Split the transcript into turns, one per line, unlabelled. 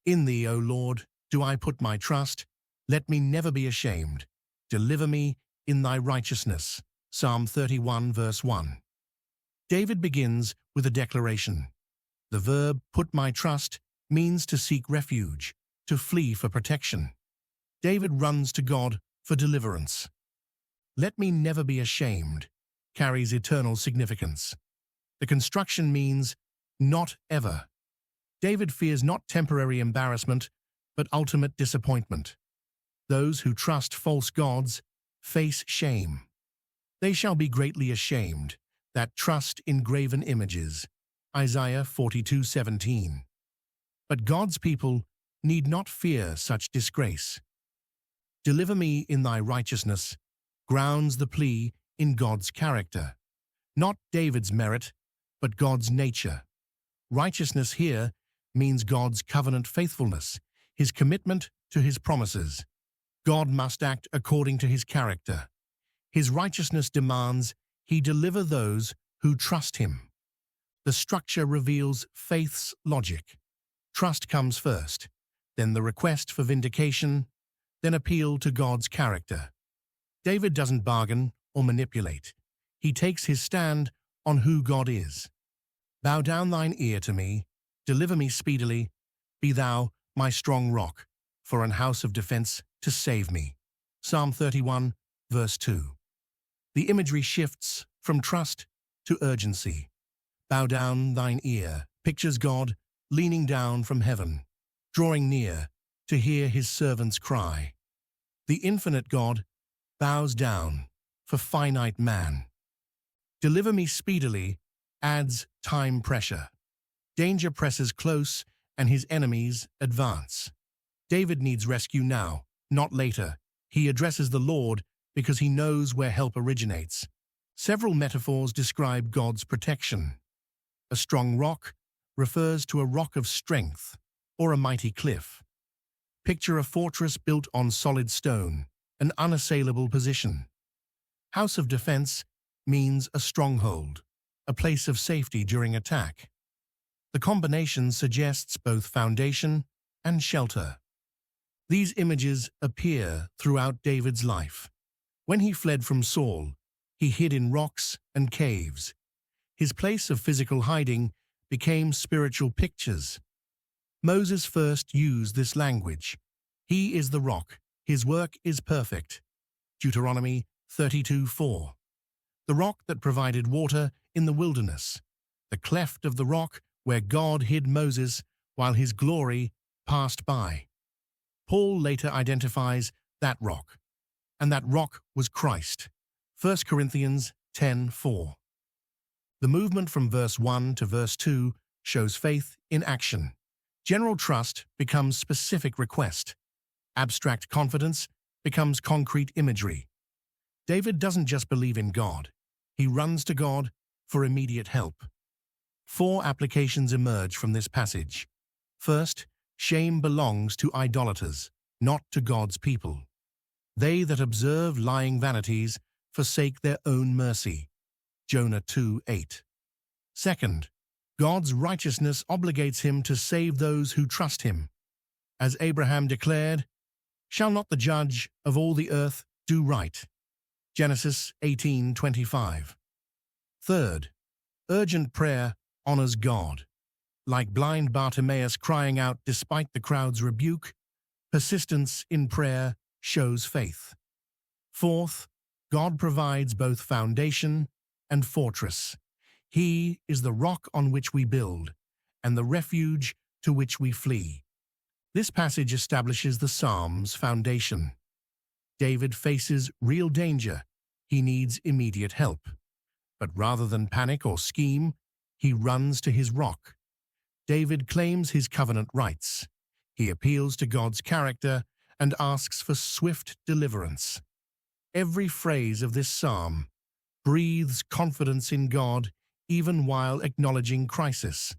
In thee, O Lord, do I put my trust. Let me never be ashamed. Deliver me in thy righteousness. Psalm 31, verse 1. David begins with a declaration. The verb put my trust means to seek refuge, to flee for protection. David runs to God for deliverance. Let me never be ashamed carries eternal significance. The construction means not ever. David fears not temporary embarrassment, but ultimate disappointment. Those who trust false gods face shame. They shall be greatly ashamed that trust in graven images. Isaiah 42:17. But God's people need not fear such disgrace. Deliver me in thy righteousness grounds the plea in God's character. Not David's merit, but God's nature. Righteousness here means God's covenant faithfulness, his commitment to his promises. God must act according to his character. His righteousness demands he deliver those who trust him. The structure reveals faith's logic. Trust comes first, then the request for vindication, then appeal to God's character. David doesn't bargain or manipulate. He takes his stand on who God is. Bow down thine ear to me, deliver me speedily, be thou my strong rock, for an house of defense to save me. Psalm 31, verse 2. The imagery shifts from trust to urgency. Bow down thine ear pictures God leaning down from heaven, drawing near to hear his servants cry. The infinite God bows down for finite man. Deliver me speedily adds time pressure. Danger presses close and his enemies advance. David needs rescue now, not later. He addresses the Lord because he knows where help originates. Several metaphors describe God's protection. A strong rock refers to a rock of strength or a mighty cliff. Picture a fortress built on solid stone, an unassailable position. House of defense means a stronghold, a place of safety during attack. The combination suggests both foundation and shelter. These images appear throughout David's life. When he fled from Saul, he hid in rocks and caves. His place of physical hiding became spiritual pictures. Moses first used this language. He is the rock, his work is perfect. Deuteronomy 32:4. The rock that provided water in the wilderness, the cleft of the rock where God hid Moses while his glory passed by. Paul later identifies that rock, and that rock was Christ. 1 Corinthians 10:4. The movement from verse 1 to verse 2 shows faith in action. General trust becomes specific request. Abstract confidence becomes concrete imagery. David doesn't just believe in God. He runs to God for immediate help. 4 applications emerge from this passage. First, shame belongs to idolaters, not to God's people. They that observe lying vanities forsake their own mercy. Jonah 2:8. Second, God's righteousness obligates him to save those who trust him. As Abraham declared, "Shall not the judge of all the earth do right?" Genesis 18:25. Third, urgent prayer honors God. Like blind Bartimaeus crying out despite the crowd's rebuke, persistence in prayer shows faith. Fourth, God provides both foundation and fortress. He is the rock on which we build, and the refuge to which we flee. This passage establishes the Psalm's foundation. David faces real danger. He needs immediate help. But rather than panic or scheme, he runs to his rock. David claims his covenant rights. He appeals to God's character and asks for swift deliverance. Every phrase of this psalm breathes confidence in God even while acknowledging crisis.